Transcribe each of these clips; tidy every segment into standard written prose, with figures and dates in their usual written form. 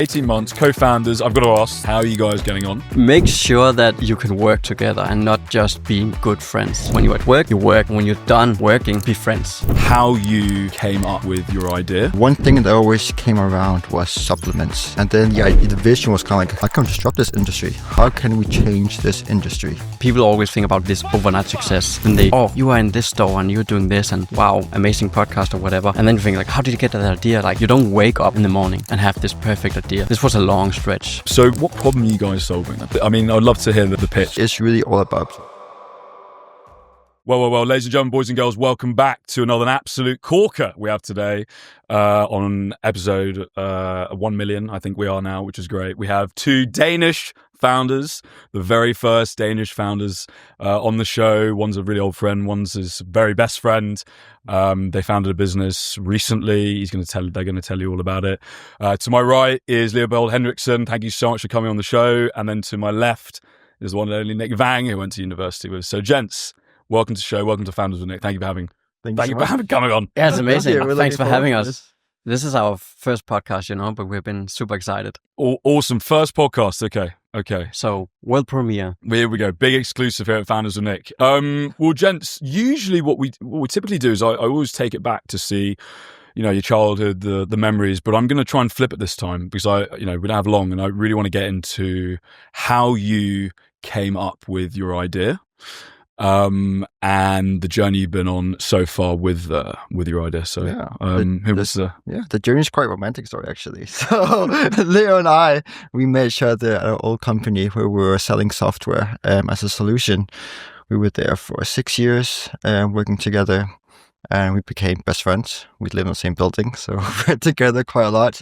18 months, co-founders. I've got to ask, how are you guys getting on? Make sure that you can work together and not just be good friends. When you're at work, you work. When you're done working, be friends. How you came up with your idea? One thing that always came around was supplements. And then the vision was kind of like, how can we disrupt this industry? How can we change this industry? People always think about this overnight success. And you are in this store and you're doing this and wow, amazing podcast or whatever. And then you think like, how did you get that idea? Like you don't wake up in the morning and have this perfect idea. This was a long stretch. So what problem are you guys solving? I mean, I'd love to hear the pitch. It's really all about... Well, ladies and gentlemen, boys and girls, welcome back to another absolute corker we have today on episode 1 million, I think we are now, which is great. We have two Danish founders, the very first Danish founders on the show. One's a really old friend, one's his very best friend. They founded a business recently. They're going to tell you all about it. To my right is Leopold Henriksen. Thank you so much for coming on the show. And then to my left is the one and only Nick Vang, who went to university with. So, gents, welcome to the show. Welcome to Founders with Nick. Thank you for having coming on. Yeah, it's amazing. Thanks for having us. This is our first podcast, but we've been super excited. Awesome. First podcast. Okay. So, world premiere. Here we go. Big exclusive here at Founders with Nick. Well, gents, usually what we typically do is I always take it back to see, your childhood, the memories, but I'm going to try and flip it this time because we don't have long and I really want to get into how you came up with your idea. And the journey you've been on so far with your idea. So, the journey is quite a romantic story actually. So Leo and I, we met each other at our old company where we were selling software as a solution. We were there for 6 years working together, and we became best friends. We live in the same building, so we were together quite a lot.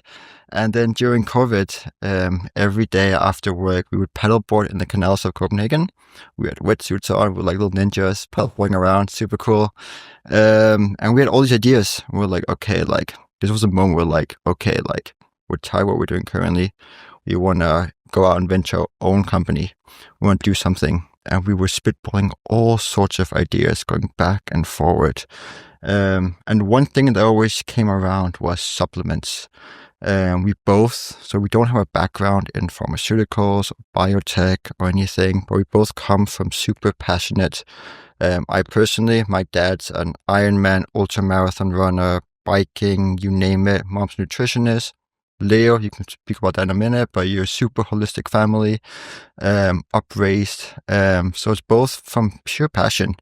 And then during COVID, every day after work, we would paddleboard in the canals of Copenhagen. We had wetsuits on, we were like little ninjas, paddleboarding around, super cool. And we had all these ideas. We were like, okay, this was a moment where we're tired of what we're doing currently. We want to go out and venture our own company. We want to do something. And we were spitballing all sorts of ideas, going back and forward. And one thing that always came around was supplements. We don't have a background in pharmaceuticals, or biotech, or anything, but we both come from super passionate. I personally, my dad's an Ironman, ultramarathon runner, biking, you name it, mom's nutritionist. Leo, you can speak about that in a minute, but you're a super holistic family, upraised. So it's both from pure passion.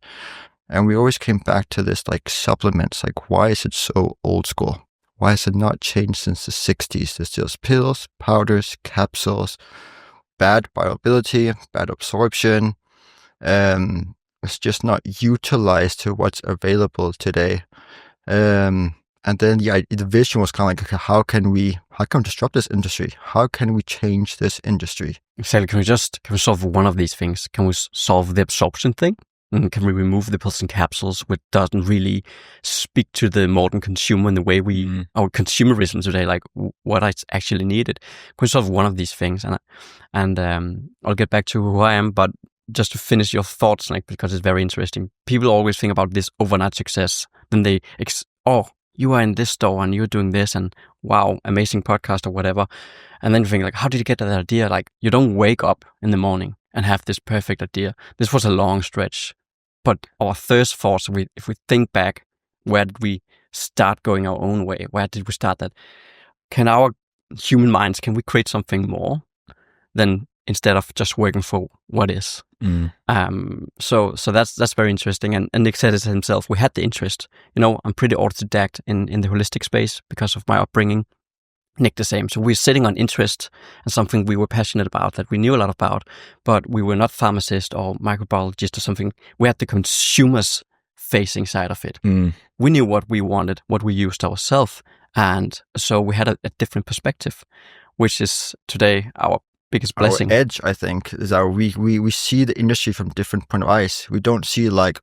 And we always came back to this supplements, why is it so old school? Why has it not changed since the 60s? There's still pills, powders, capsules, bad bioavailability, bad absorption. It's just not utilized to what's available today. And then the vision was kind of like, how can we disrupt this industry? How can we change this industry? Exactly. Can we solve one of these things? Can we solve the absorption thing? And can we remove the pills and capsules, which doesn't really speak to the modern consumer in the way our consumerism today, like what is actually needed? Can we solve one of these things? And I'll get back to who I am, but just to finish your thoughts, because it's very interesting. People always think about this overnight success. Then you are in this store and you're doing this and wow, amazing podcast or whatever. And then you think how did you get that idea? Like you don't wake up in the morning and have this perfect idea. This was a long stretch. But our first thoughts, if we think back, where did we start going our own way? Where did we start that? Can our human minds, can we create something more than instead of just working for what is? So that's very interesting. And Nick said it himself, we had the interest. I'm pretty autodidact in the holistic space because of my upbringing. Nick the same. So we're sitting on interest and something we were passionate about, that we knew a lot about, but we were not pharmacists or microbiologists or something. We had the consumers facing side of it. We knew what we wanted, what we used ourselves. And so we had a different perspective, which is today our biggest blessing. Our edge, I think, is we see the industry from different point of eyes. We don't see a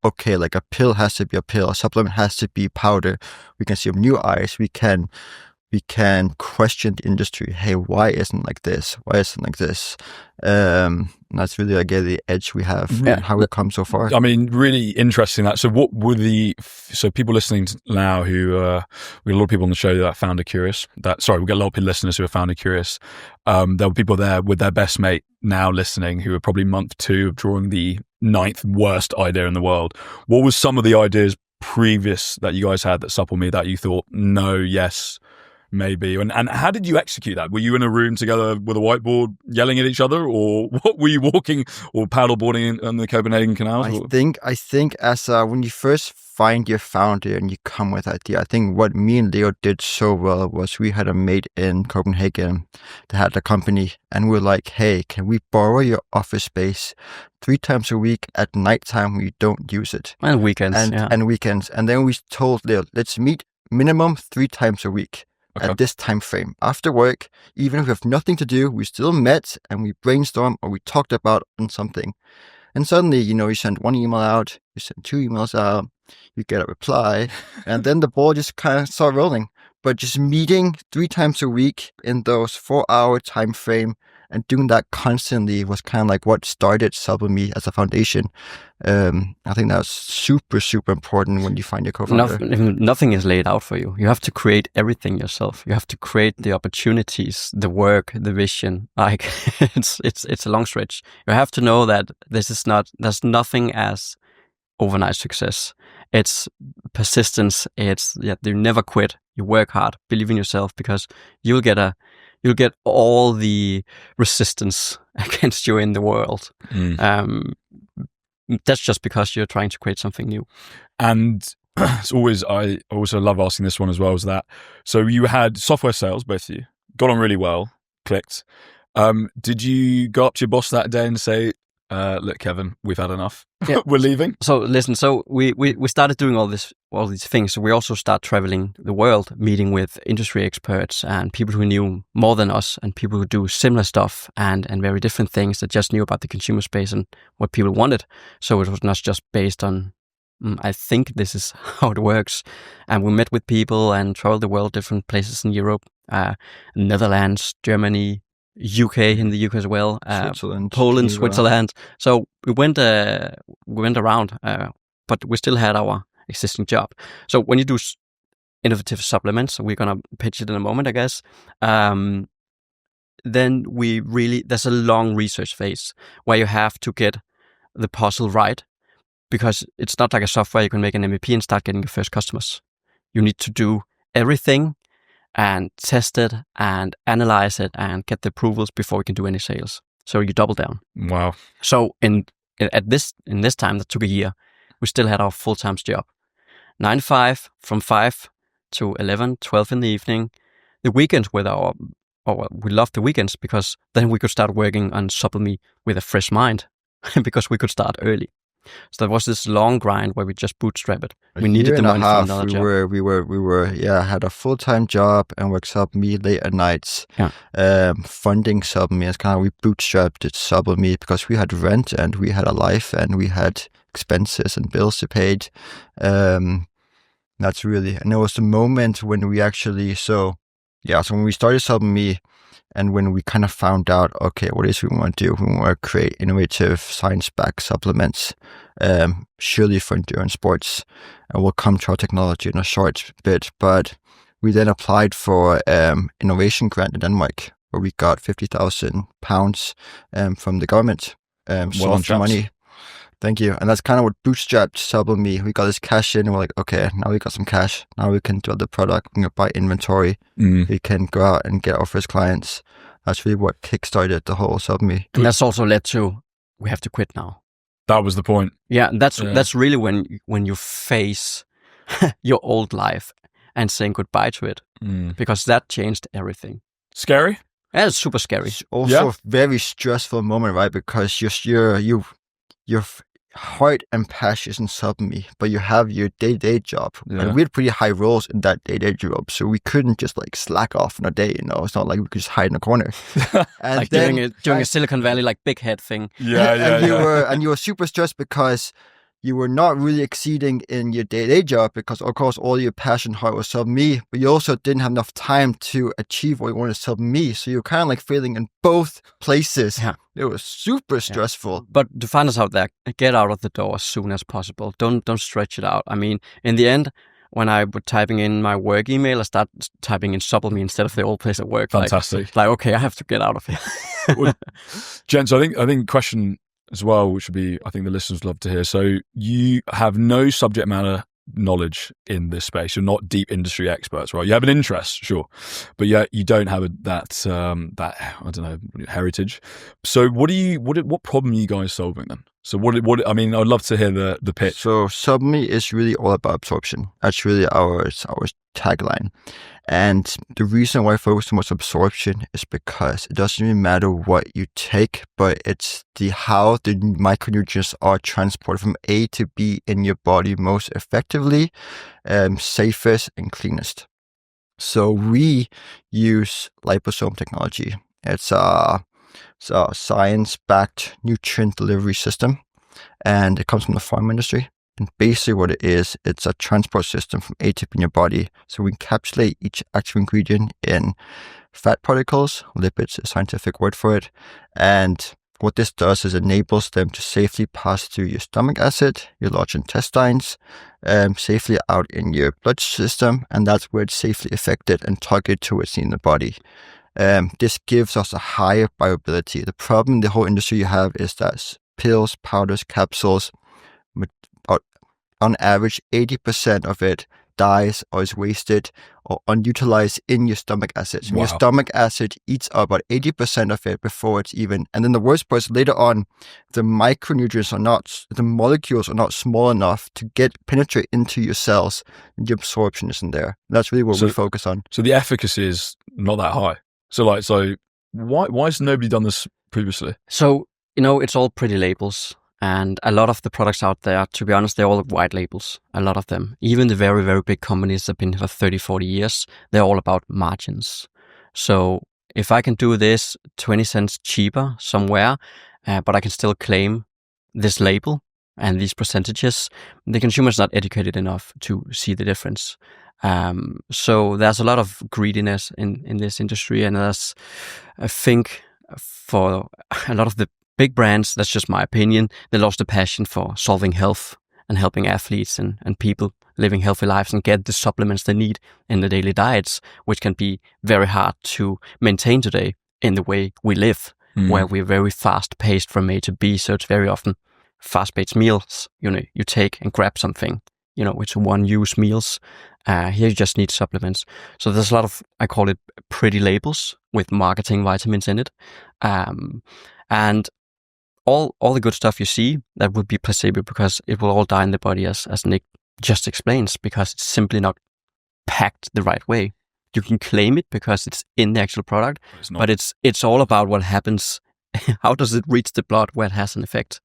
pill has to be a pill, a supplement has to be powder. We can see with new eyes. We can we can question the industry. Hey, why isn't like this? Why isn't like this? And that's really the edge we have and how we come so far. I mean, really interesting that. So what were so people listening now who, we got a lot of people on the show that are founder curious. We got a lot of listeners who are founder curious. There were people there with their best mate now listening who are probably month 2 of drawing the 9th worst idea in the world. What was some of the ideas previous that you guys had that SUPPLME that you thought, no, yes, maybe? And how did you execute that? Were you in a room together with a whiteboard yelling at each other, or what were you walking or paddleboarding on the Copenhagen canals? I think as when you first find your founder and you come with idea, I think what me and Leo did so well was we had a mate in Copenhagen that had a company, and we were like, hey, can we borrow your office space 3 times a week at nighttime when you don't use it? And weekends. And weekends. And then we told Leo, let's meet minimum 3 times a week. Okay. At this time frame. After work, even if we have nothing to do, we still met and we brainstormed or we talked about on something. And suddenly, you send 1 email out, you send 2 emails out, you get a reply, and then the ball just kind of started rolling. But just meeting 3 times a week in those 4-hour time frame and doing that constantly was kind of like what started SUPPLME as a foundation. I think that's super, super important when you find your co-founder. Nothing is laid out for you. You have to create everything yourself. You have to create the opportunities, the work, the vision. Like it's a long stretch. You have to know that there's nothing as overnight success. It's persistence. You never quit. You work hard, believe in yourself, because you'll get all the resistance against you in the world. That's just because you're trying to create something new. And it's always, I also love asking this one as well, is that, so you had software sales, both of you, got on really well, clicked. Did you go up to your boss that day and say, look, Kevin, we've had enough. Yeah. We're leaving. So listen, we started doing all these things. So we also start traveling the world, meeting with industry experts and people who knew more than us and people who do similar stuff and very different things that just knew about the consumer space and what people wanted. So it was not just based on, I think this is how it works. And we met with people and traveled the world, different places in Europe, Netherlands, Germany, UK, in the UK as well, Switzerland, Poland, Cuba. Switzerland. So we went around, but we still had our existing job. So when you do innovative supplements, we're gonna pitch it in a moment, I guess. Then there's a long research phase where you have to get the puzzle right, because it's not like a software you can make an MVP and start getting your first customers. You need to do everything and test it and analyze it and get the approvals before we can do any sales. So you double down. Wow. So in this time that took a year, we still had our full-time job. 9 to 5, from 5 to 11, 12 in the evening. The weekends we loved the weekends because then we could start working on SUPPLME with a fresh mind because we could start early. So there was this long grind where we just bootstrap it. We needed the money from another job. We were had a full-time job and worked SUPPLME late at nights. Funding SUPPLME. It's kind of, we bootstrapped it SUPPLME because we had rent and we had a life and we had expenses and bills to pay. That's really, and there was a moment when we actually, so when we started SUPPLME, and when we kind of found out, okay, what is we want to do? We want to create innovative science-backed supplements, surely for endurance sports. And we'll come to our technology in a short bit. But we then applied for innovation grant in Denmark, where we got £50,000 from the government. Soft money. Thank you. And that's kind of what bootstrapped SUPPLME. We got this cash in and we're like, okay, now we got some cash. Now we can build the product. We can buy inventory. We can go out and get our first clients. That's really what kickstarted the whole SUPPLME. And that's also led to, we have to quit now. That was the point. Yeah, that's really when you face your old life and saying goodbye to it. Because that changed everything. Scary? Yeah, it's super scary. It's also a very stressful moment, right? Because you're heart and passion in SUPPLME, but you have your day-to-day job. And we had pretty high roles in that day-to-day job, so we couldn't just like slack off in a day, It's not like we could just hide in a corner. And like then, doing a Silicon Valley like big head thing. And you were super stressed because you were not really exceeding in your day-to-day job because, of course, all your passion heart was SUPPLME, but you also didn't have enough time to achieve what you wanted to SUPPLME. So you're kind of like failing in both places. Yeah. It was super stressful. But to find us out there, get out of the door as soon as possible. Don't stretch it out. I mean, in the end, when I was typing in my work email, I started typing in SUPPLME instead of the old place at work. Fantastic. Like okay, I have to get out of here. Well, gents, I think question as well, which would be, I think the listeners love to hear. So you have no subject matter knowledge in this space. You're not deep industry experts, right? You have an interest, sure, but yet you don't have that I don't know, heritage. So what problem are you guys solving then? So what I mean, I'd love to hear the pitch. So SUPPLME is really all about absorption. That's really our tagline. And the reason why I focus so much on absorption is because it doesn't really matter what you take, but it's how the micronutrients are transported from A to B in your body most effectively, safest and cleanest. So we use liposome technology. It's a science-backed nutrient delivery system, and it comes from the pharma industry. And basically what it is, it's a transport system from A to B in your body. So we encapsulate each active ingredient in fat particles, lipids, a scientific word for it. And what this does is enables them to safely pass through your stomach acid, your large intestines, safely out in your blood system. And that's where it's safely affected and targeted towards in the body. This gives us a higher bioavailability. The problem in the whole industry you have is that pills, powders, capsules, on average, 80% of it dies or is wasted or unutilized in your stomach acid. So your stomach acid eats up about 80% of it before it's even. And then the worst part is later on, the micronutrients the molecules are not small enough to penetrate into your cells, and the absorption isn't there. That's really what we focus on. So the efficacy is not that high. So why has nobody done this previously? So, it's all pretty labels. And a lot of the products out there, to be honest, they're all white labels. A lot of them. Even the very, very big companies that have been here for 30, 40 years, they're all about margins. So if I can do this 20 cents cheaper somewhere, but I can still claim this label and these percentages, the consumer's not educated enough to see the difference. So there's a lot of greediness in this industry. And I think for a lot of the big brands, that's just my opinion, they lost the passion for solving health and helping athletes and people living healthy lives and get the supplements they need in the daily diets, which can be very hard to maintain today in the way we live, where we're very fast-paced from A to B. So it's very often fast-paced meals, you take and grab something, it's one-use meals. Here you just need supplements. So there's a lot of, I call it pretty labels with marketing vitamins in it. And all the good stuff you see, that would be placebo because it will all die in the body, as Nick just explains, because it's simply not packed the right way. You can claim it because it's in the actual product, but it's all about what happens. How does it reach the blood where it has an effect?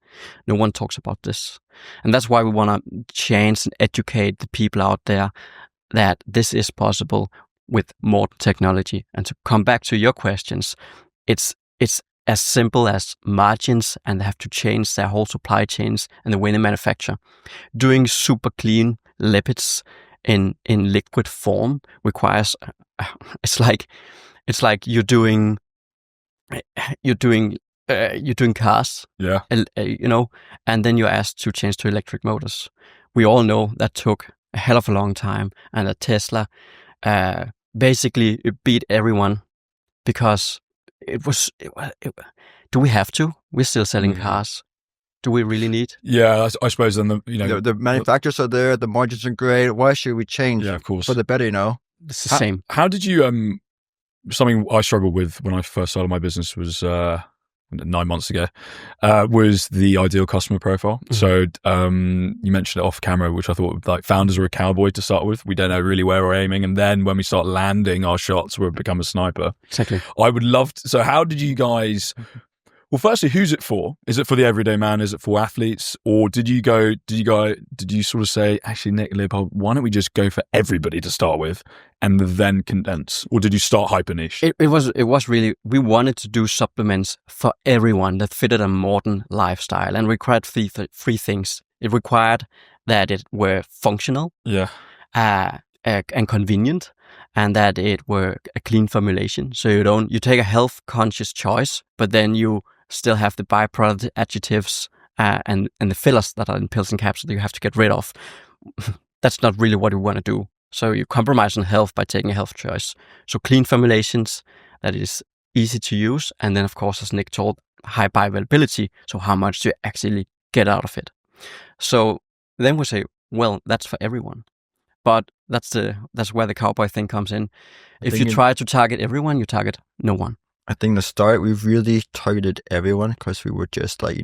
No one talks about this. And that's why we want to change and educate the people out there that this is possible with modern technology. And to come back to your questions, it's as simple as margins, and they have to change their whole supply chains and the way they manufacture. Doing super clean lipids in liquid form requires it's like you're doing cars, and then you're asked to change to electric motors. We all know that took a hell of a long time, and that Tesla basically beat everyone because do we have to? We're still selling cars. Do we really need? Yeah, I suppose then the manufacturers are there, the margins are great. Why should we change? Yeah, of course. For the better, It's the same. How did you something I struggled with when I first started my business was 9 months ago, was the ideal customer profile. So you mentioned it off camera, which I thought founders are a cowboy to start with. We don't know really where we're aiming, and then when we start landing our shots, we'll become a sniper. Exactly. I would love to. So how did you guys? Well, firstly, who's it for? Is it for the everyday man? Is it for athletes? Or did you sort of say, actually, Nick, Leopold, why don't we just go for everybody to start with and then condense? Or did you start hyper niche? It was really, we wanted to do supplements for everyone that fitted a modern lifestyle and required three things: It required that it were functional, and convenient, and that it were a clean formulation. So you take a health conscious choice, but then you still have the byproduct adjectives and the fillers that are in pills and capsules that you have to get rid of. That's not really what you want to do. So you compromise on health by taking a health choice. So clean formulations that is easy to use, and then of course, as Nick told, high bioavailability. So how much do you actually get out of it? So then we say, well, that's for everyone. But that's where the cowboy thing comes in. If you try to target everyone, you target no one. I think the start, we really targeted everyone because we were just like,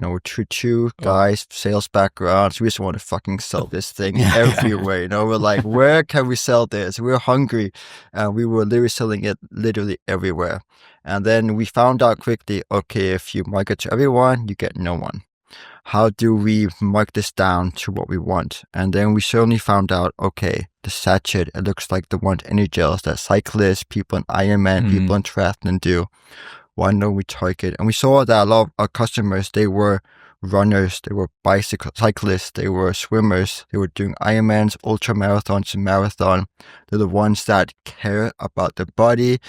two guys, sales backgrounds. We just want to fucking sell this thing everywhere. We're like, where can we sell this? We're hungry. And we were literally selling it literally everywhere. And then we found out quickly, okay, if you market to everyone, you get no one. How do we mark this down to what we want? And then we certainly found out, okay, the sachet, it looks like the one energy gels that cyclists, people in Ironman, people in triathlon do. Why don't we target? And we saw that a lot of our customers, they were runners, they were cyclists, they were swimmers, they were doing Ironmans, ultra marathons, and marathon. They're the ones that care about their body.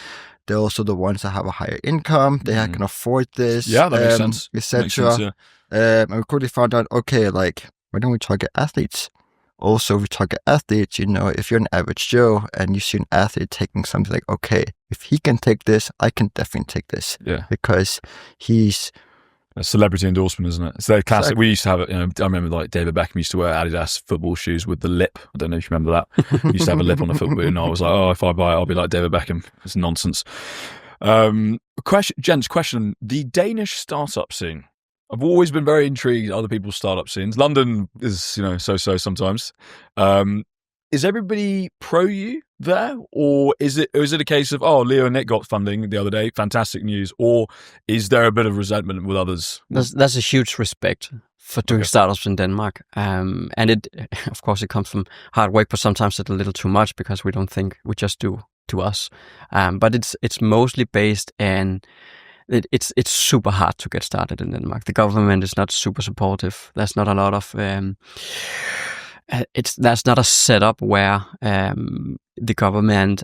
They're also the ones that have a higher income. They can afford this. Yeah, that makes sense. Etc. And we quickly found out, okay, like, why don't we target athletes? Also, we target athletes, if you're an average Joe and you see an athlete taking something like, okay, if he can take this, I can definitely take this. Yeah. Because he's a celebrity endorsement, isn't it? It's the classic. Exactly. We used to have it, I remember like David Beckham used to wear Adidas football shoes with the lip. I don't know if you remember that. He used to have a lip on the football boot, and I was like, oh, if I buy it, I'll be like David Beckham. It's nonsense. Question. The Danish startup scene. I've always been very intrigued at other people's startup scenes. London is, so sometimes. Is everybody pro you there? Or is it a case of, oh, Leo and Nick got funding the other day, fantastic news? Or is there a bit of resentment with others? There's a huge respect for doing startups in Denmark. And it, of course, it comes from hard work, but sometimes it's a little too much because we don't think we just do to us. But it's mostly based in... It's super hard to get started in Denmark. The government is not super supportive. There's not a lot of there's not a setup where the government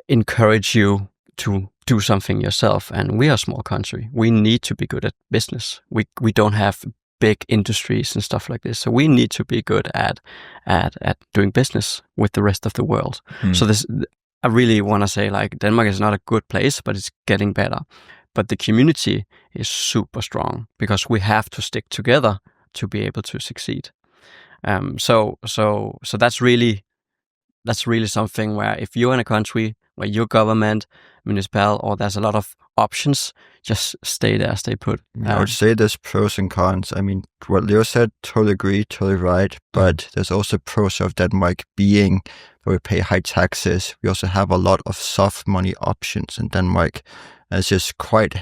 encourage you to do something yourself. And we are a small country. We need to be good at business. We don't have big industries and stuff like this, so we need to be good at doing business with the rest of the world. So this. I really want to say, like, Denmark is not a good place, but it's getting better. But the community is super strong because we have to stick together to be able to succeed. So that's really something where if you're in a country where your government, municipal, or there's a lot of options, just stay there, stay put. I would say there's pros and cons. I mean, what Leo said, totally agree, totally right. But there's also pros of Denmark being where we pay high taxes. We also have a lot of soft money options in Denmark. And it's just quite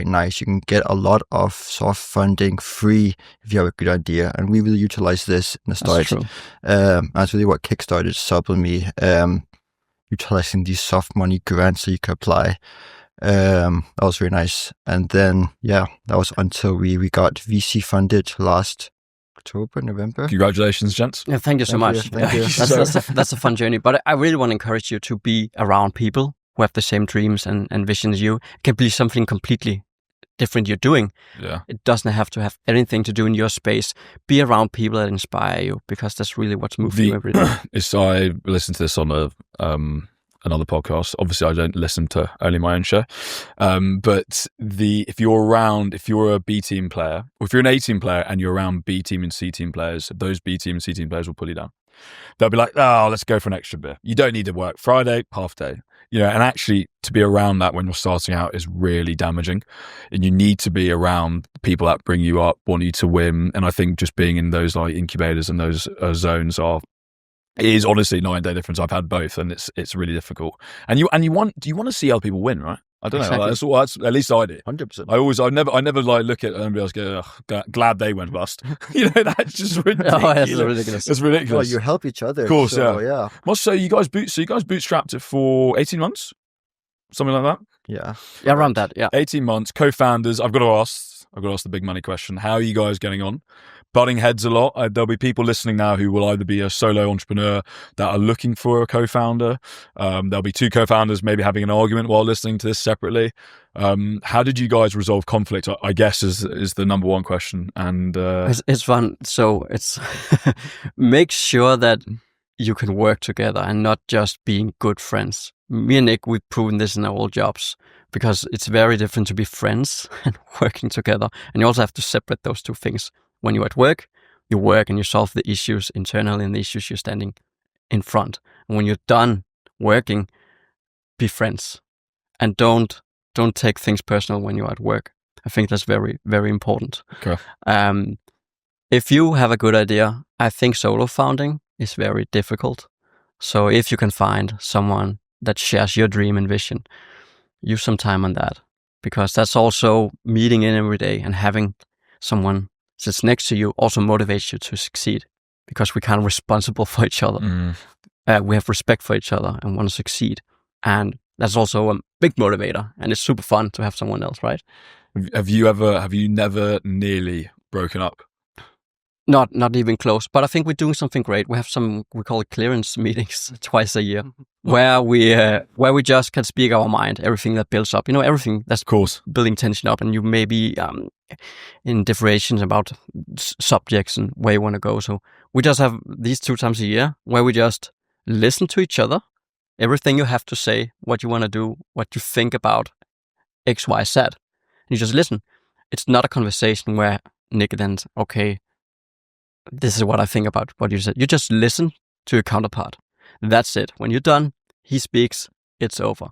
nice. You can get a lot of soft funding free if you have a good idea. And we will utilize this in the start. That's really what kickstarted SUPPLME, utilizing these soft money grants that you could apply. That was really nice. And then, that was until we got VC funded last October, November. Congratulations, gents. Yeah, thank you so much. Thank you. That's a fun journey. But I really want to encourage you to be around people who have the same dreams and visions as you. It can be something completely different you're doing. Yeah. It doesn't have to have anything to do in your space. Be around people that inspire you, because that's really what's moving you every day. I listened to this on another podcast. Obviously, I don't listen to only my own show. But if you're a B team player, or if you're an A team player and you're around B team and C team players, those B team and C team players will pull you down. They'll be like, oh, let's go for an extra beer. You don't need to work Friday, half day. And actually to be around that when you're starting out is really damaging. And you need to be around people that bring you up, want you to win. And I think just being in those like incubators and those zones is honestly night and day difference. I've had both, and it's really difficult. And do you want to see other people win, right? I don't know. Exactly. That's at least I do. 100%. I never like look at anybody else go, glad they went bust. That's just ridiculous. That's ridiculous. It's ridiculous. Well, you help each other. Of course, yeah. Well, so you guys bootstrapped it for 18 months, something like that. Yeah. Around that. Yeah. 18 months, co-founders. I've got to ask the big money question. How are you guys getting on? Butting heads a lot. There'll be people listening now who will either be a solo entrepreneur that are looking for a co-founder. There'll be two co-founders maybe having an argument while listening to this separately. How did you guys resolve conflict? I guess is the number one question. And it's fun. So it's make sure that you can work together and not just being good friends. Me and Nick, we've proven this in our old jobs, because it's very different to be friends and working together. And you also have to separate those two things. When you're at work, you work and you solve the issues internally and the issues you're standing in front. And when you're done working, be friends. And don't take things personal when you're at work. I think that's very, very important. Okay. If you have a good idea, I think solo founding is very difficult. So if you can find someone that shares your dream and vision, use some time on that, because that's also meeting in every day and having someone sits next to you also motivates you to succeed, because we're kind of responsible for each other. We have respect for each other and want to succeed. And that's also a big motivator, and it's super fun to have someone else, right? Have you never nearly broken up? Not even close, but I think we're doing something great. We have we call it clearance meetings twice a year, where we just can speak our mind, everything that builds up, everything that's Of course building tension up, and you may be in differentiations about subjects and where you want to go. So we just have these 2 times a year where we just listen to each other, everything you have to say, what you want to do, what you think about X, Y, Z. And you just listen. It's not a conversation where Nick then, okay, this is what I think about what you said. You just listen to your counterpart. That's it. When you're done, he speaks, it's over.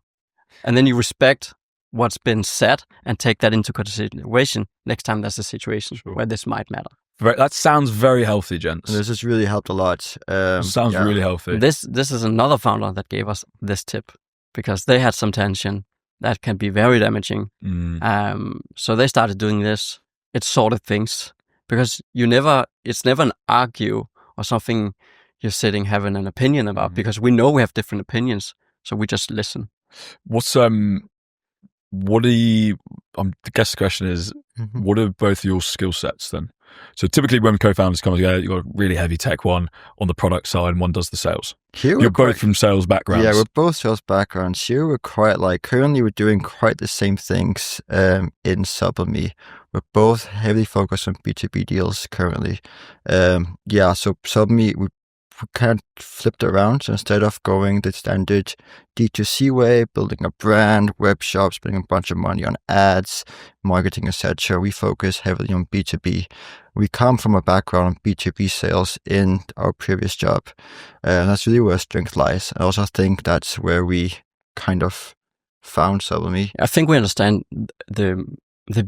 And then you respect what's been said and take that into consideration next time there's a situation where this might matter. That sounds very healthy, gents. And this has really helped a lot. Sounds really healthy. This is another founder that gave us this tip, because they had some tension that can be very damaging. So they started doing this. It sorted things, because it's never an argue or something you're sitting having an opinion about, because we know we have different opinions, so we just listen. I guess the question is, what are both your skill sets then? So typically when co-founders come together, you've got a really heavy tech one on the product side and one does the sales. You're both from sales backgrounds. Yeah, we're both sales backgrounds. Here we're currently we're doing quite the same things in SUPPLME. We're both heavily focused on B2B deals currently. So SUPPLME, we kind of flipped around. So instead of going the standard D2C way, building a brand, web shop, spending a bunch of money on ads, marketing, etc., we focus heavily on B2B. We come from a background on B2B sales in our previous job. And that's really where our strength lies. I also think that's where we kind of found SUPPLME. I think we understand the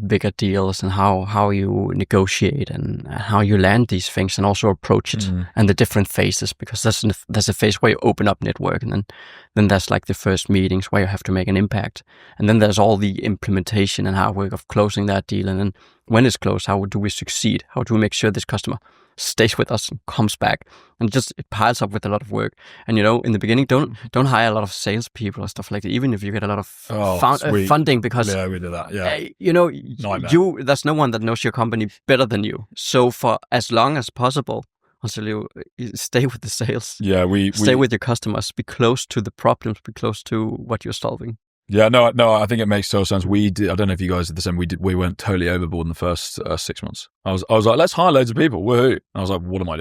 bigger deals and how you negotiate and how you land these things and also approach it and the different phases, because there's a phase where you open up network, and then there's like the first meetings where you have to make an impact, and then there's all the implementation and hard work of closing that deal, and then when it's closed, how do we succeed? How do we make sure this customer stays with us and comes back? And just it piles up with a lot of work. And in the beginning, don't hire a lot of salespeople or stuff like that, even if you get a lot of funding, because we did that. Yeah, there's no one that knows your company better than you. So for as long as possible, until you stay with the sales, stay with your customers, be close to the problems, be close to what you're solving. Yeah, no, I think it makes total sense. We did. I don't know if you guys did the same. We went totally overboard in the first 6 months. I was like, let's hire loads of people. Woohoo! And I was like, what am I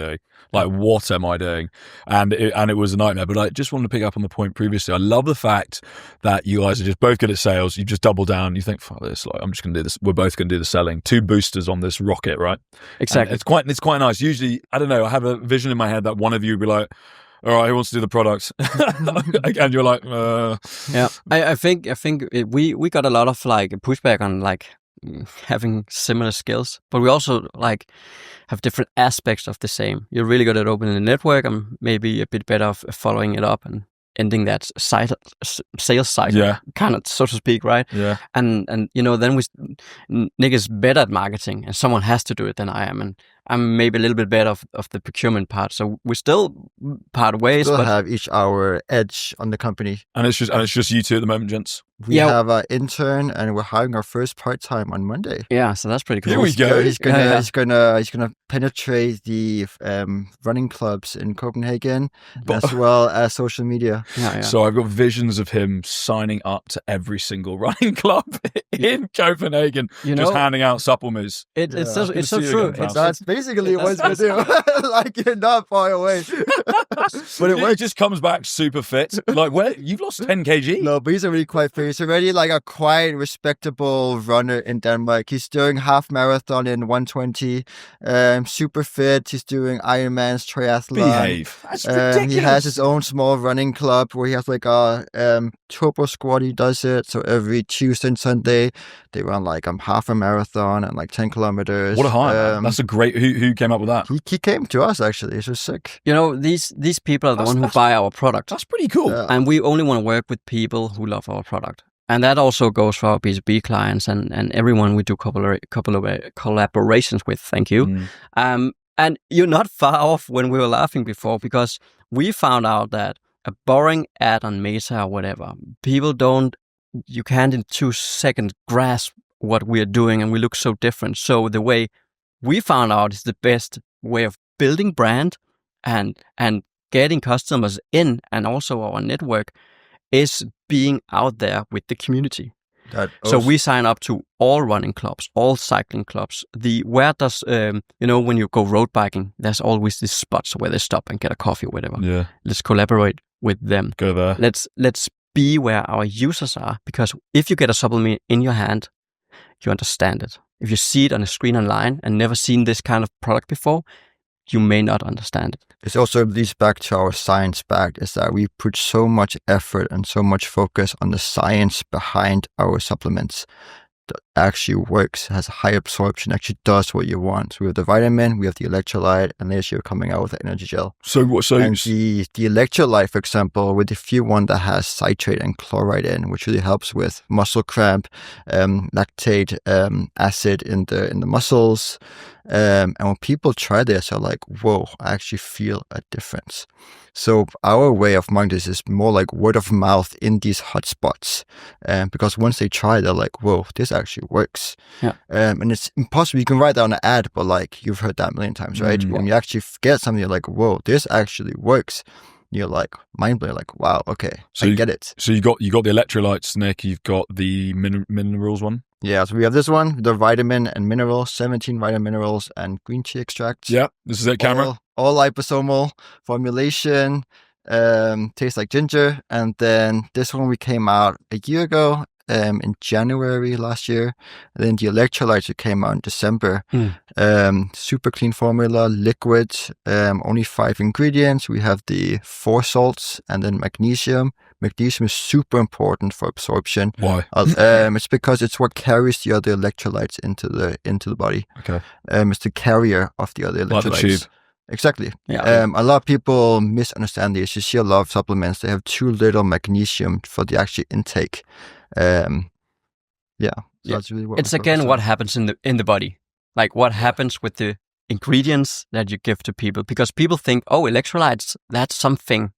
doing? And it was a nightmare. But I just wanted to pick up on the point previously. I love the fact that you guys are just both good at sales. You just double down. You think, fuck this. Like, I'm just going to do this. We're both going to do the selling. 2 boosters on this rocket, right? Exactly. And it's quite nice. Usually, I don't know. I have a vision in my head that one of you would be like, all right, who wants to do the product? And you're like, Yeah, I think we got a lot of like pushback on like having similar skills, but we also like have different aspects of the same. You're really good at opening the network, and maybe a bit better of following it up and ending that sales cycle, kind of, so to speak, right? Yeah. And then Nick is better at marketing, and someone has to do it than I am. I'm maybe a little bit better of the procurement part. So we still part ways. Still but have each our edge on the company. And it's just you two at the moment, gents. We have an intern, and we're hiring our first part-time on Monday. Yeah, so that's pretty cool. Here we go. He's gonna penetrate the running clubs in Copenhagen, as well as social media. Yeah. So I've got visions of him signing up to every single running club in Copenhagen, just handing out supplements. It's so true. That's basically what we do. Like, you're not far away. But it just comes back super fit. Like, where you've lost 10 kg? No, but he's already quite fit. He's already like a quite respectable runner in Denmark. He's doing half marathon in 1:20. Super fit. He's doing Ironman's triathlon. Behave. That's ridiculous. He has his own small running club where he has like a turbo squad. He does it. So every Tuesday and Sunday, they run like half a marathon and like 10 kilometers. What a hire. That's a great... Who came up with that? He came to us, actually. It's just sick. You know, these people are the one who buy our product. That's pretty cool. Yeah. And we only want to work with people who love our product. And that also goes for our B2B clients and everyone we do collaborations with. Thank you. And you're not far off when we were laughing before, because we found out that a boring ad on Meta or whatever, you can't in 2 seconds grasp what we're doing, and we look so different. So the way we found out is the best way of building brand and getting customers in, and also our network, is being out there with the community. So we sign up to all running clubs, all cycling clubs. When you go road biking, there's always these spots where they stop and get a coffee or whatever. Yeah. Let's collaborate with them. Go there. Let's be where our users are, because if you get a supplement in your hand, you understand it. If you see it on a screen online and never seen this kind of product before, you may not understand it. It also leads back to our science back, is that we put so much effort and so much focus on the science behind our supplements that actually works, has high absorption, actually does what you want. So we have the vitamin, we have the electrolyte, and this year coming out with the energy gel. So the electrolyte, for example, with the few one that has citrate and chloride in, which really helps with muscle cramp, lactate acid in the muscles. And when people try this, they're like, whoa, I actually feel a difference. So our way of marketing this is more like word of mouth in these hotspots. Because once they try, they're like, whoa, this actually works. Yeah. And it's impossible. You can write that on an ad, but like, you've heard that a million times, right? When you actually get something, you're like, whoa, this actually works. You're like mind blown, like, wow, okay, so I get it. So you got the electrolytes, Nick. You've got the minerals one. Yeah, so we have this one, the vitamin and minerals, 17 vitamin minerals and green tea extracts. Yeah, this is it, camera. All liposomal formulation, tastes like ginger. And then this one we came out a year ago, in January last year. And then the electrolytes came out in December. Super clean formula, liquid, only 5 ingredients. We have the 4 salts and then magnesium. Magnesium is super important for absorption. Why? It's because it's what carries the other electrolytes into the body. Okay. It's the carrier of the other electrolytes. Like the tube. Exactly. Yeah. A lot of people misunderstand this. You see a lot of supplements, they have too little magnesium for the actual intake. So that's really what it's again what happens in the body. Like what happens with the ingredients that you give to people, because people think, oh, electrolytes, that's something.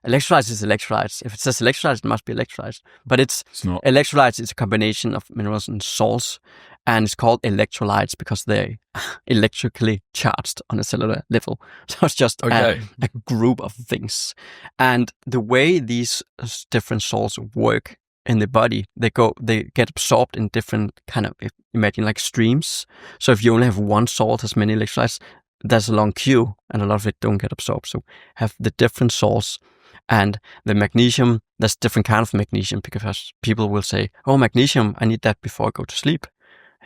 Electrolytes is electrolytes. If it says electrolytes, it must be electrolytes. But it's not. Electrolytes is a combination of minerals and salts, and it's called electrolytes because they're electrically charged on a cellular level. So it's just a group of things. And the way these different salts work in the body, they get absorbed in different kind of, imagine like streams. So if you only have one salt as many electrolytes, there's a long queue and a lot of it don't get absorbed. So have the different salts. And the magnesium, there's different kind of magnesium, because people will say, oh, magnesium, I need that before I go to sleep.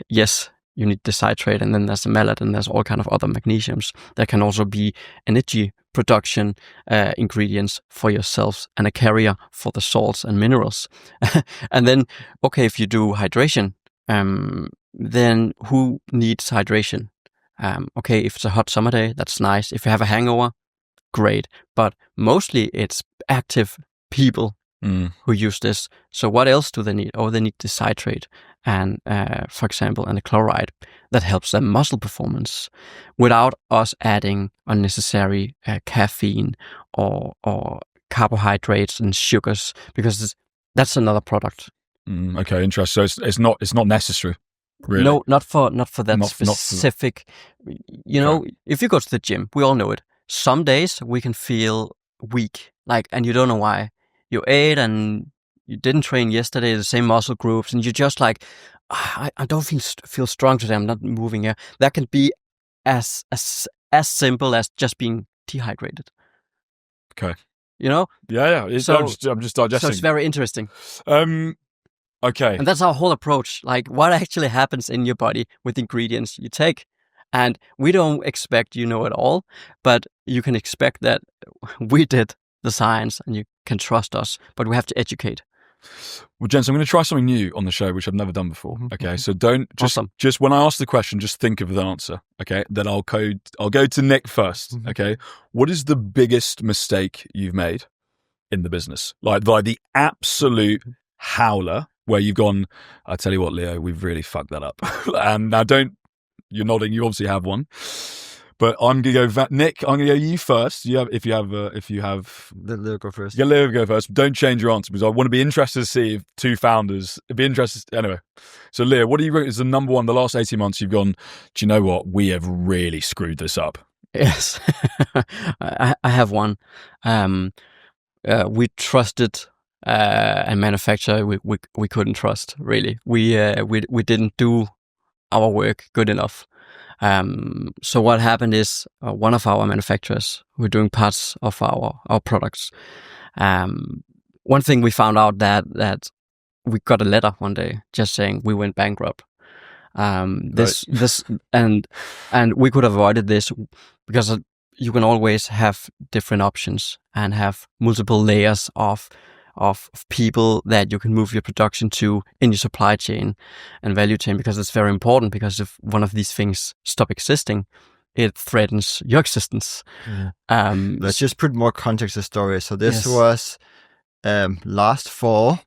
Yes, you need the citrate, and then there's the malate, and there's all kind of other magnesiums. There can also be energy production ingredients for yourselves and a carrier for the salts and minerals. And then, okay, if you do hydration, then who needs hydration? Okay, if it's a hot summer day, that's nice. If you have a hangover, great. But mostly it's active people who use this. So what else do they need? Oh, they need the citrate and, for example, and the chloride. that helps their muscle performance without us adding unnecessary caffeine or carbohydrates and sugars, because that's another product. Okay, interesting. So it's not necessary. Really? No, not for that specific. You know, if you go to the gym, we all know it. Some days we can feel weak, and you don't know why. You ate and you didn't train yesterday, the same muscle groups, and you're just like, I don't feel strong today. I'm not moving here. That can be as simple as just being dehydrated. Okay. You know? Yeah. I'm just digesting. So it's very interesting. Okay. And that's our whole approach. What actually happens in your body with the ingredients you take. And we don't expect you know it all, but you can expect that we did the science and you can trust us, but we have to educate. Well, gents, I'm going to try something new on the show, which I've never done before. Okay, so don't just when I ask the question, just think of the answer. Okay, then I'll go to Nick first. Okay, what is the biggest mistake you've made in the business? Like the absolute howler where you've gone, I tell you what, Leo, we've really fucked that up. And now you're nodding, you obviously have one. But I'm gonna go, Nick. I'm gonna go you first. If you have, let Leo go first. Yeah, Leo go first. Don't change your answer, because I want to be interested to see if two founders. It'd be interested anyway. So, Leo, what do you think is the number one? The last 18 months, you've gone, do you know what? We have really screwed this up. Yes, I have one. We trusted a manufacturer we couldn't trust. Really, we didn't do our work good enough. So what happened is one of our manufacturers were doing parts of our products. One thing we found out that we got a letter one day just saying we went bankrupt. This and we could have avoided this because you can always have different options and have multiple layers of people that you can move your production to in your supply chain and value chain, because it's very important, because if one of these things stop existing, it threatens your existence. Let's just put more context to the story. So this was last fall.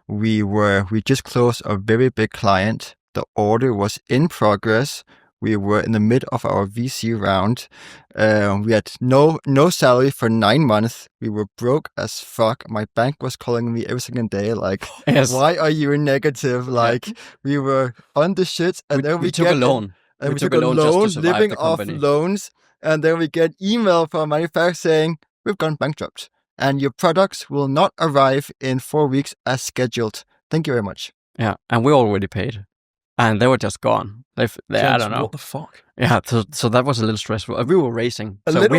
We just closed a very big client. The order was in progress. We were in the mid of our VC round. We had no salary for 9 months. We were broke as fuck. My bank was calling me every single day, why are you negative? We were on the shit. And then we took a loan. And we took a loan, living off loans. And then we get email from a manufacturer saying, we've gone bankrupt. And your products will not arrive in 4 weeks as scheduled. Thank you very much. Yeah, and we already paid. And they were just gone. I don't know. What the fuck? Yeah, so that was a little stressful. We were racing, we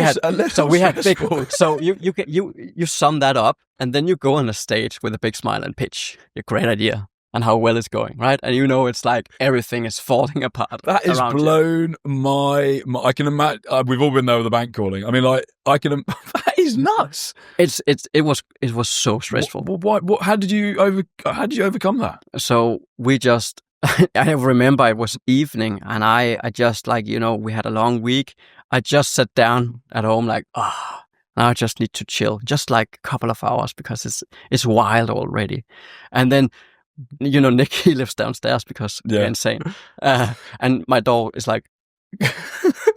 had big. So you sum that up, and then you go on a stage with a big smile and pitch your great idea and how well it's going, right? And it's like everything is falling apart. That is blown my. I can imagine. We've all been there with the bank calling. I mean, I can. That is nuts. It was so stressful. What? How did you overcome that? So we just. I remember it was evening, and I just we had a long week. I just sat down at home now I just need to chill, just a couple of hours, because it's wild already. And then, Nick, he lives downstairs because we're insane. And my dog is like,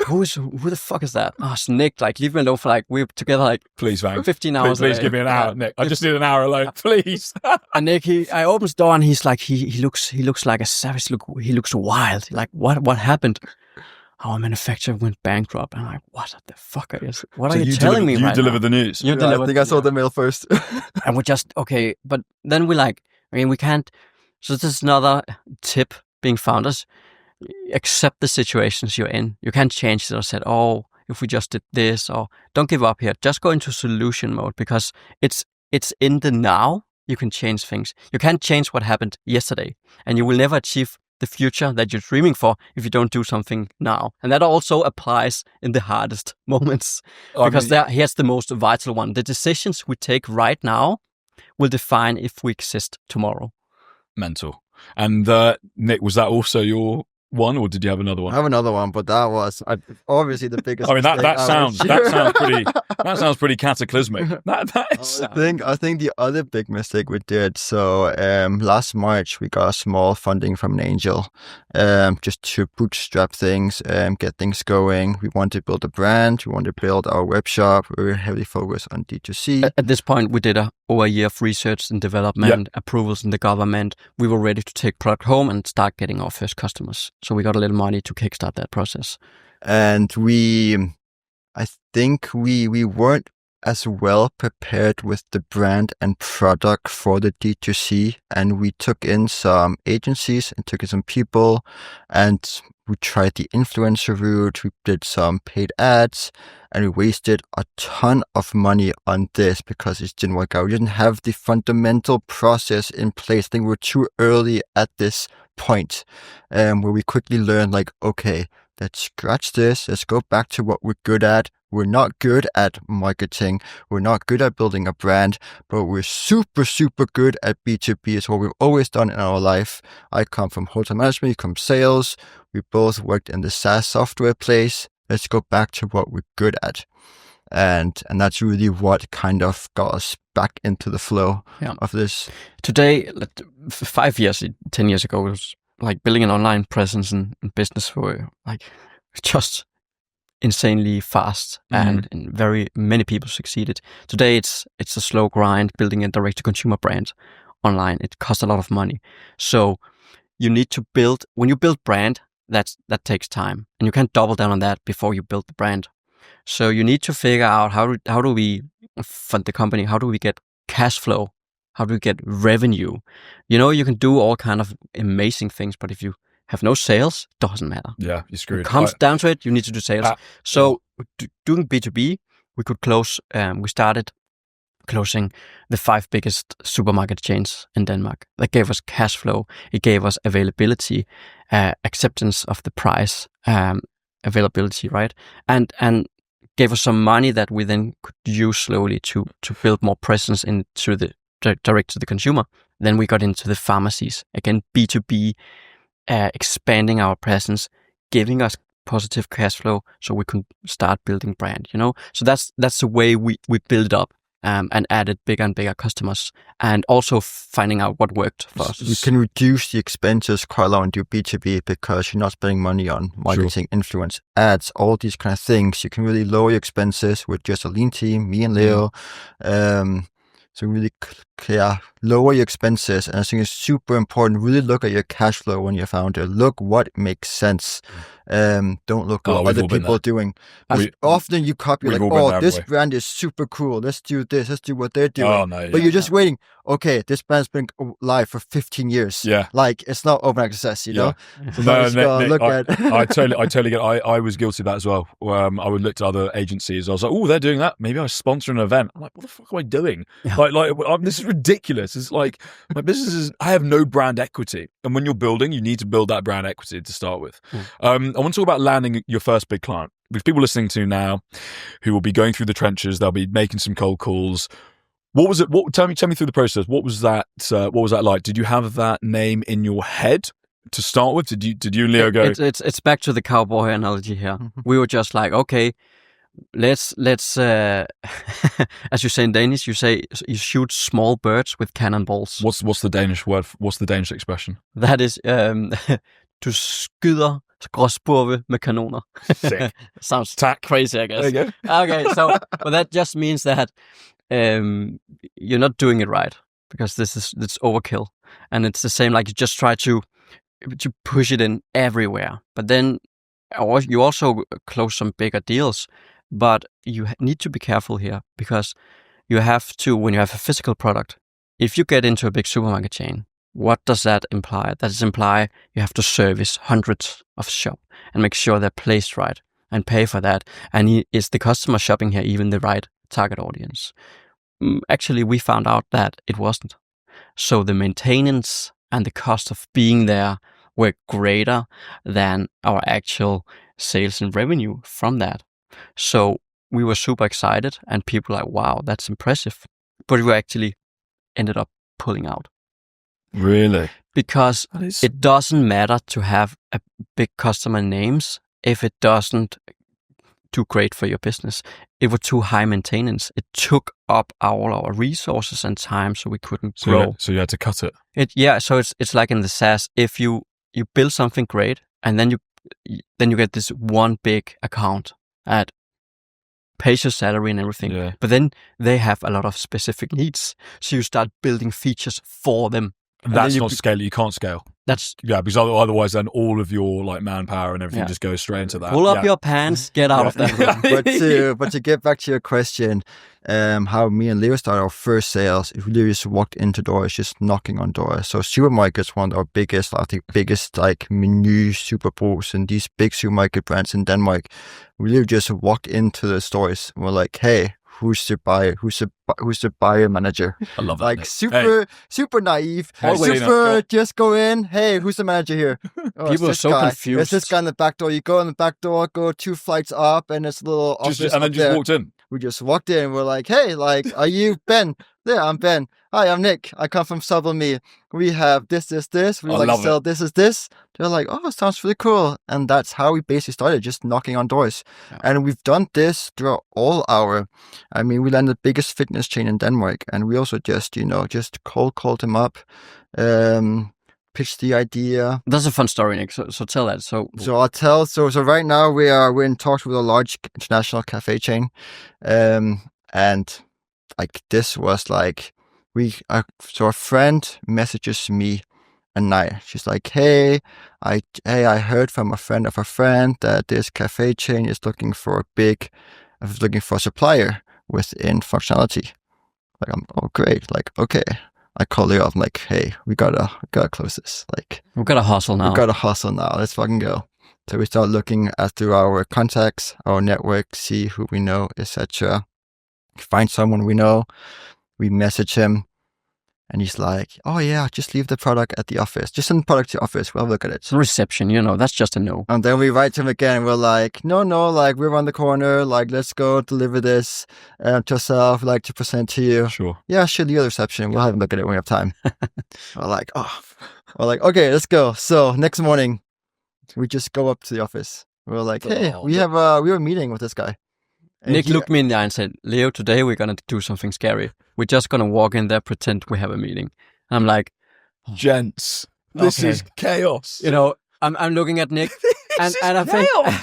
who the fuck is that? Oh, it's Nick. Leave me alone for we're together please, Vang. 15 hours. Please give me an hour, Nick. I just need an hour alone, please. And Nick, I opens the door and he's like, he looks like a savage. He looks wild. What happened? Our manufacturer went bankrupt. And I'm like, what the fuck are you telling me? You delivered the news. I think I saw the mail first. And we're just okay, but then we can't. So this is another tip being founders. Accept the situations you're in. You can't change it or say, if we just did this, or don't give up here. Just go into solution mode, because it's in the now. You can change things. You can't change what happened yesterday, and you will never achieve the future that you're dreaming for if you don't do something now. And that also applies in the hardest moments, because here's the most vital one. The decisions we take right now will define if we exist tomorrow. Mental. And Nick, was that also your one, or did you have another one? I have another one, but that was obviously the biggest. I mean, that sounds pretty cataclysmic. I think the other big mistake we did. So last March we got a small funding from an angel, just to bootstrap things, get things going. We want to build a brand. We want to build our web shop. We were heavily focused on D2C. At this point, we did over a year of research and development, approvals in the government. We were ready to take product home and start getting our first customers. So we got a little money to kickstart that process. And I think we weren't as well prepared with the brand and product for the D2C. And we took in some agencies and took in some people, and we tried the influencer route. We did some paid ads, and we wasted a ton of money on this because it didn't work out. We didn't have the fundamental process in place. I think we were too early at this point, where we quickly learned, like, okay, let's scratch this. Let's go back to what we're good at. We're not good at marketing. We're not good at building a brand, but we're super, super good at B2B. It's what we've always done in our life. I come from hotel management, you come from sales. We both worked in the SaaS software place. Let's go back to what we're good at. And that's really what kind of got us back into the flow of this. Today, 5 years, 10 years ago, it was like building an online presence and business for like just insanely fast, and very many people succeeded. Today, it's a slow grind building a direct-to-consumer brand online. It costs a lot of money. So you need to build, when you build brand, that takes time, and you can't double down on that before you build the brand. So you need to figure out how do we fund the company? How do we get cash flow? How do we get revenue? You can do all kind of amazing things, but if you have no sales, doesn't matter. Yeah, you're screwed. It comes down to it, you need to do sales. So doing B2B, we could close, we started closing the 5 biggest supermarket chains in Denmark. That gave us cash flow. It gave us availability, acceptance of the price, availability, right? And gave us some money that we then could use slowly to build more presence into the direct to the consumer. Then we got into the pharmacies. Again, B2B, expanding our presence, giving us positive cash flow so we can start building brand, So that's the way we build it up, and added bigger and bigger customers, and also finding out what worked for us. You can reduce the expenses quite a lot and do B2B because you're not spending money on marketing, influence, ads, all these kind of things. You can really lower your expenses with just a lean team, me and Leo. So really lower your expenses. And I think it's super important. Really look at your cash flow when you're a founder. Look what makes sense. Don't look at what other people are doing. Often you copy this brand is super cool. Let's do this. Let's do what they're doing. But you're just waiting. Okay, this brand's been live for 15 years. Yeah. Like, it's not overnight success, So I totally get it. I was guilty of that as well. I would look to other agencies. I was like, oh, they're doing that. Maybe I sponsor an event. I'm like, what the fuck am I doing? Yeah. This is ridiculous. It's like, my business is, I have no brand equity. And when you're building, you need to build that brand equity to start with. I want to talk about landing your first big client. There's people listening to now who will be going through the trenches. They'll be making some cold calls. What was it? Tell me through the process. What was that? What was that like? Did you have that name in your head to start with? Did you and Leo go? It's back to the cowboy analogy here. We were just like, okay, let's as you say in Danish, you shoot small birds with cannonballs. What's the Danish word? What's the Danish expression? That is du skyder gråspurve med kanoner. Sick. Sounds crazy, I guess. There you go. Okay, so that just means that you're not doing it right, because it's overkill, and it's the same. Like, you just try to push it in everywhere, but then you also close some bigger deals. But you need to be careful here, because you have to, when you have a physical product, if you get into a big supermarket chain, what does that imply? That does imply you have to service hundreds of shops and make sure they're placed right and pay for that. And is the customer shopping here even the right target audience? Actually, we found out that it wasn't. So the maintenance and the cost of being there were greater than our actual sales and revenue from that. So we were super excited, and people were like, wow, that's impressive. But we actually ended up pulling out. Really? Because it doesn't matter to have a big customer names if it doesn't do great for your business. It was too high maintenance. It took up all our resources and time, so we couldn't grow. So you had to cut it. So it's like in the SaaS. If you build something great and then you get this one big account that pays your salary and everything, but then they have a lot of specific needs, so you start building features for them. That's not scale. You can't scale. That's because otherwise, then all of your like manpower and everything just goes straight into that. Pull up your pants, get out of that room. But to get back to your question, how me and Leo started our first sales, we literally just walked into doors, just knocking on doors. So supermarkets, one of our biggest, I think, like Menu, Superbrugs, and these big supermarket brands in Denmark. We literally just walked into the stores. And we're like, hey, who's the buyer? Who's the buyer manager? I love that. Like super naive. Just go in. Hey, who's the manager here? Oh, people are so confused. There's this guy in the back door. You go in the back door, go 2 flights up, and it's a little office. And then just walked in. We just walked in. We're like, hey, like, are you Ben? Yeah, I'm Ben. Hi, I'm Nick. I come from SUPPLME. We have this. We sell this. They're like, oh, it sounds really cool. And that's how we basically started, just knocking on doors. Yeah. And we've done this throughout all we landed the biggest fitness chain in Denmark. And we also just called them up, pitched the idea. That's a fun story, Nick. So tell that. So I'll tell. So right now we're in talks with a large international cafe chain. And like this was like, so a friend messages me at night. She's like, hey, I heard from a friend of a friend that this cafe chain is looking for a supplier within functionality. Like, oh great. Like, okay. I call Leo up. I'm like, hey, we gotta close this. Like, we gotta hustle now. Let's fucking go. So we start looking through our contacts, our network, see who we know, etc. Find someone we know. We message him, and he's like, oh yeah, just leave the product at the office. Just send the product to the office. We'll look at it. Reception, that's just a no. And then we write to him again, and we're like, no, like, we're on the corner. Like, let's go deliver this to yourself. We'd like to present to you. Sure. Yeah, sure, the other reception. We'll have a look at it when we have time. We're like, okay, let's go. So next morning, we just go up to the office. We're like, hey, we have a meeting with this guy. And Nick looked me in the eye and said, Leo, today we're going to do something scary. We're just going to walk in there, pretend we have a meeting. And I'm like, gents, this is chaos. I'm looking at Nick and I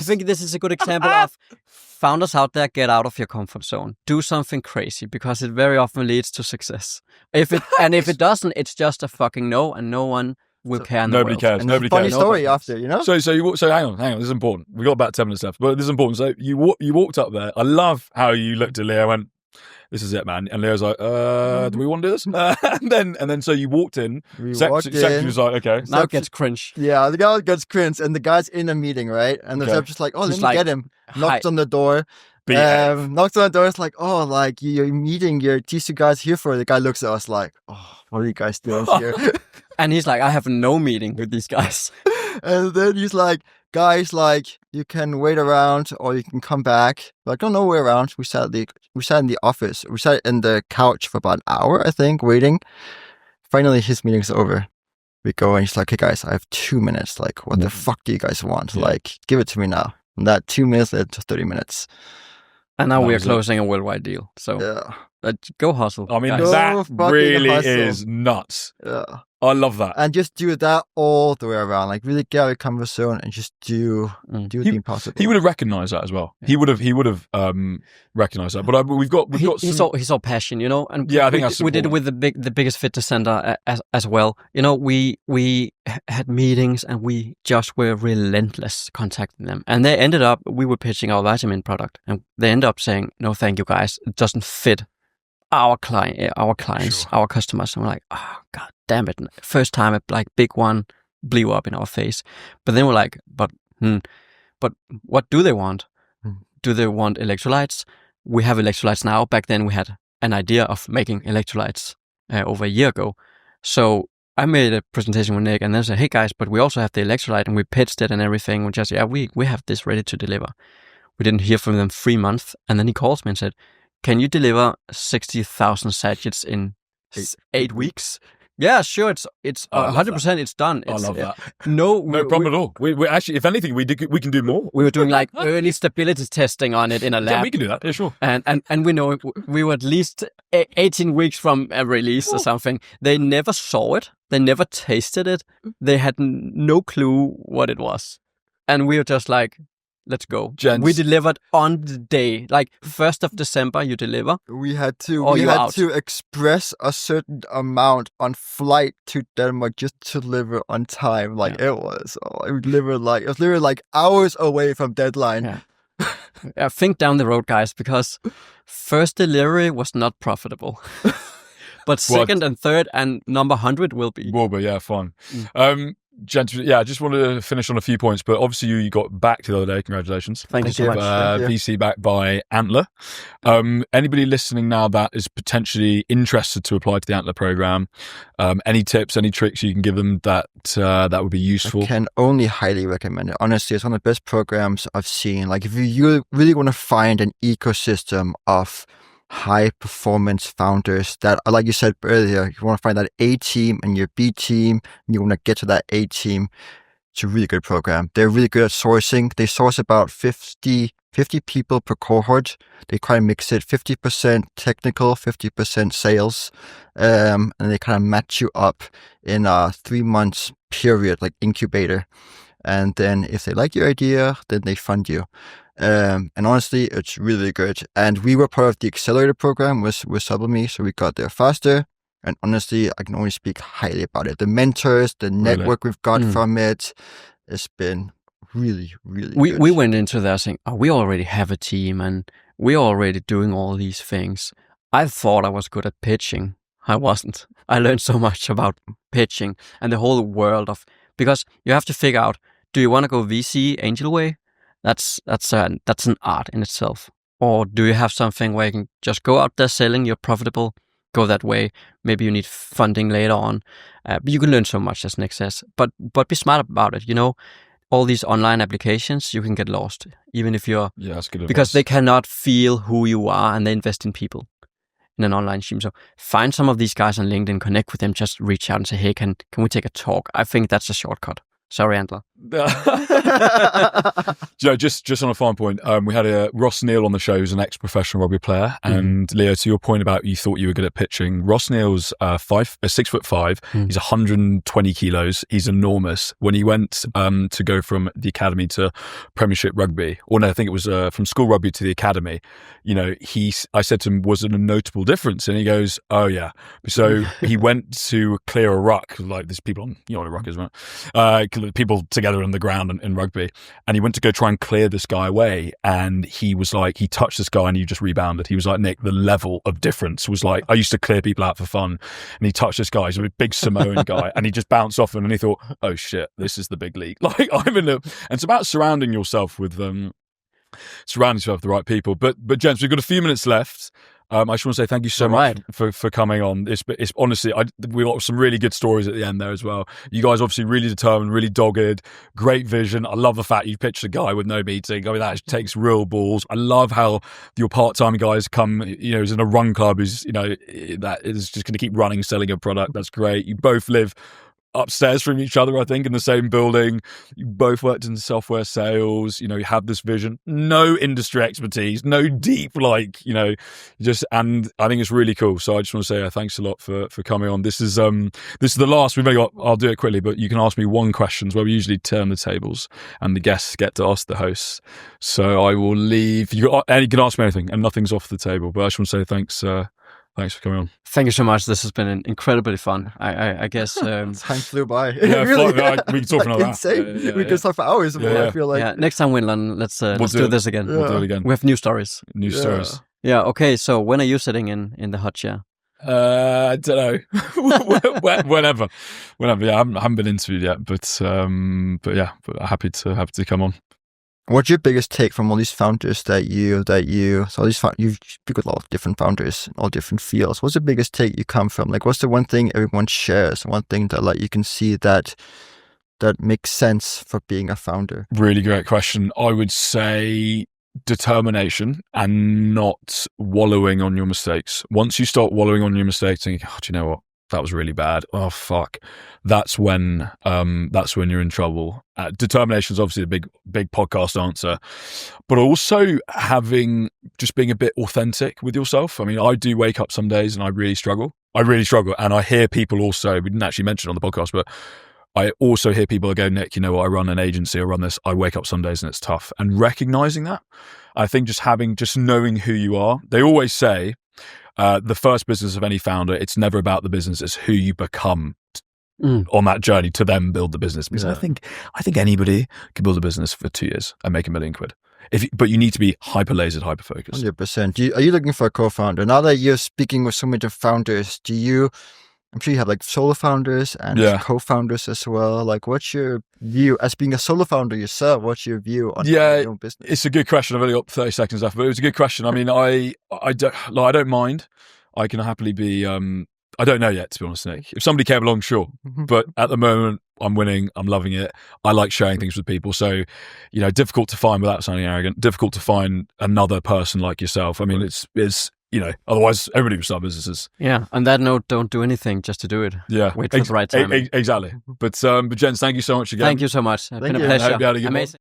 think this is a good example of founders out there, get out of your comfort zone. Do something crazy because it very often leads to success. If it doesn't, it's just a fucking no, and no one will care. Nobody cares. Nobody cares. Funny story after, So hang on. This is important. We got about 10 minutes left, but this is important. So you walked up there. I love how you looked at Leo and went, "This is it, man." And Leo's like, "Do we want to do this?" and then so you walked in. Secretary was like, "Okay." Now it gets cringe. Yeah, the guy gets cringe, and the guy's in a meeting, right? And the reception's like, "Oh, let me get him." Knocks on the door. Knocks on the door. It's like, "Oh, like you're meeting these two guys here for." The guy looks at us like, "Oh, what are you guys doing here?" And he's like, I have no meeting with these guys. And then he's like, guys, like, you can wait around or you can come back. Like, no way around. We sat in the office. We sat in the couch for about an hour, I think, waiting. Finally, his meeting's over. We go and he's like, hey guys, I have 2 minutes. Like, what the fuck do you guys want? Yeah. Like, give it to me now. And that 2 minutes led to 30 minutes. And now we're closing a worldwide deal. So go hustle. I mean, that really is nuts. Yeah. I love that. And just do that all the way around. Like, really get out of comfort zone and just do the impossible. He would have recognized that as well. Yeah. He would have recognized that. But we've got he saw passion, And I think we did it with the biggest fitness center as well. We had meetings and we just were relentless contacting them. And they ended up, we were pitching our vitamin product, and they ended up saying, no, thank you guys, it doesn't fit our clients, our customers. And we're like, oh god damn it! First time a big one blew up in our face. But then we're like, but what do they want? Do they want electrolytes? We have electrolytes now. Back then we had an idea of making electrolytes over a year ago. So I made a presentation with Nick and then said, hey guys, but we also have the electrolyte, and we pitched it and everything. We just we have this ready to deliver. We didn't hear from them 3 months, and then he calls me and said, can you deliver 60,000 sachets in 8 weeks? Yeah, sure. It's Oh, I love 100%. It's done. I love that. No problem at all. We actually, if anything, we can do more. We were doing like early stability testing on it in a lab. Yeah, we can do that. Yeah, sure. And we know we were at least 18 weeks from a release or something. They never saw it. They never tasted it. They had no clue what it was. And we were just like, let's go. Gents. We delivered on the day, like 1st of December. You deliver. We had to express a certain amount on flight to Denmark just to deliver on time. Like it was literally like hours away from deadline. Yeah. Think down the road, guys, because first delivery was not profitable. But second and third and number 100 will be. Yeah, fine. Gents, I just wanted to finish on a few points, but obviously you got backed the other day. Congratulations. Thank you so much. VC backed by Antler. Anybody listening now that is potentially interested to apply to the Antler program, any tips, any tricks you can give them that would be useful? I can only highly recommend it. Honestly, it's one of the best programs I've seen. Like if you really want to find an ecosystem of high performance founders that, like you said earlier, you want to find that A team and your B team, and you want to get to that A team. It's a really good program. They're really good at sourcing. They source about 50 people per cohort. They kind of mix it 50% technical, 50% sales, and they kind of match you up in a 3 months period, like incubator. And then if they like your idea, then they fund you. And honestly, it's really good. And we were part of the accelerator program with SUPPLME, so we got there faster. And honestly, I can only speak highly about it. The mentors, the network we've got from it, it's been really, really good. We went into there saying, we already have a team and we're already doing all these things. I thought I was good at pitching. I wasn't. I learned so much about pitching and the whole world of, because you have to figure out, do you want to go VC angel way? That's an art in itself. Or do you have something where you can just go out there selling, you're profitable, go that way. Maybe you need funding later on. But you can learn so much, as Nick says. But be smart about it. You know, all these online applications, you can get lost, even if you're... Yeah, that's good advice. Because they cannot feel who you are and they invest in people in an online stream. So find some of these guys on LinkedIn, connect with them, just reach out and say, hey, can we take a talk? I think that's a shortcut. Sorry, Antler. Just on a fine point, we had Ross Neal on the show, who's an ex-professional rugby player. And Leo, to your point about you thought you were good at pitching, Ross Neal's 6'5". He's 120 kilos. He's enormous. When he went to go from the academy to Premiership rugby, or no, I think it was from school rugby to the academy. You know, I said to him, was it a notable difference? And he goes, oh yeah. So he went to clear a ruck, like there's people on, you know what a ruck is, right? People together on the ground in rugby, and he went to go try and clear this guy away, and he was like, he touched this guy and he just rebounded. He was like, Nick, the level of difference was like, I used to clear people out for fun, and he touched this guy, he's a big Samoan guy, and he just bounced off him, and he thought, oh shit, this is the big league. Like I'm in and it's about surrounding yourself with the right people. But gents, we've got a few minutes left. I just want to say thank you so much for coming on. It's honestly, we got some really good stories at the end there as well. You guys obviously really determined, really dogged, great vision. I love the fact you pitched a guy with no meeting. I mean, that takes real balls. I love how your part-time guys come, you know, is in a run club who's, you know, that is just going to keep running, selling a product. That's great. You both live upstairs from each other, I think, in the same building. You both worked in software sales. You know, you have this vision, no industry expertise, no deep, like, you know, and I think it's really cool. So I just want to say thanks a lot for coming on. This is the last. We've only got, I'll do it quickly, but you can ask me one question where we usually turn the tables and the guests get to ask the hosts. So I will leave. You can ask me anything and nothing's off the table, but I just want to say thanks. Thanks for coming on. Thank you so much. This has been incredibly fun. I guess time flew by. Yeah, really, we can talk for another insane. We can talk for hours. I feel like. Yeah. Next time we're in London, let's do this again. We'll do it again. We have new stories. Stories. Yeah. Okay. So when are you sitting in the hot chair? I don't know. Whenever. Yeah, I haven't been interviewed yet, but yeah, happy to come on. What's your biggest take from all these founders so you speak with a lot of different founders in all different fields? What's the biggest take you come from? Like, what's the one thing everyone shares? One thing that like you can see that makes sense for being a founder? Really great question. I would say determination and not wallowing on your mistakes. Once you start wallowing on your mistakes, thinking, oh, do you know what? that was really bad. Oh fuck, that's when you're in trouble. Determination is obviously a big podcast answer, but also being a bit authentic with yourself. I mean, I do wake up some days and I really struggle, and I hear people also. We didn't actually mention it on the podcast, but I also hear people go, Nick, you know what? I run an agency. I run this. I wake up some days and it's tough. And recognizing that, I think just knowing who you are. They always say the first business of any founder, it's never about the business, it's who you become on that journey to then build the business. Because I think anybody can build a business for 2 years and make $1 million. But you need to be hyper lasered, hyper focused. 100%. Are you looking for a co-founder? Now that you're speaking with so many founders, I'm sure you have like solo founders and co-founders as well. Like, what's your view as being a solo founder yourself? What's your view on your own business? It's a good question. I've only got 30 seconds left, but it was a good question. I mean, I don't mind. I can happily be. I don't know yet, to be honest, Nick. If somebody came along, sure. But at the moment, I'm winning. I'm loving it. I like sharing things with people. So, difficult to find, without sounding arrogant, difficult to find another person like yourself. I mean, it's. Otherwise everybody would start businesses. Yeah. On that note, don't do anything just to do it. Yeah. Wait for the right time. Exactly. But Jens, thank you so much again. Thank you so much. It's been a pleasure. I hope you had a good Amazing. one.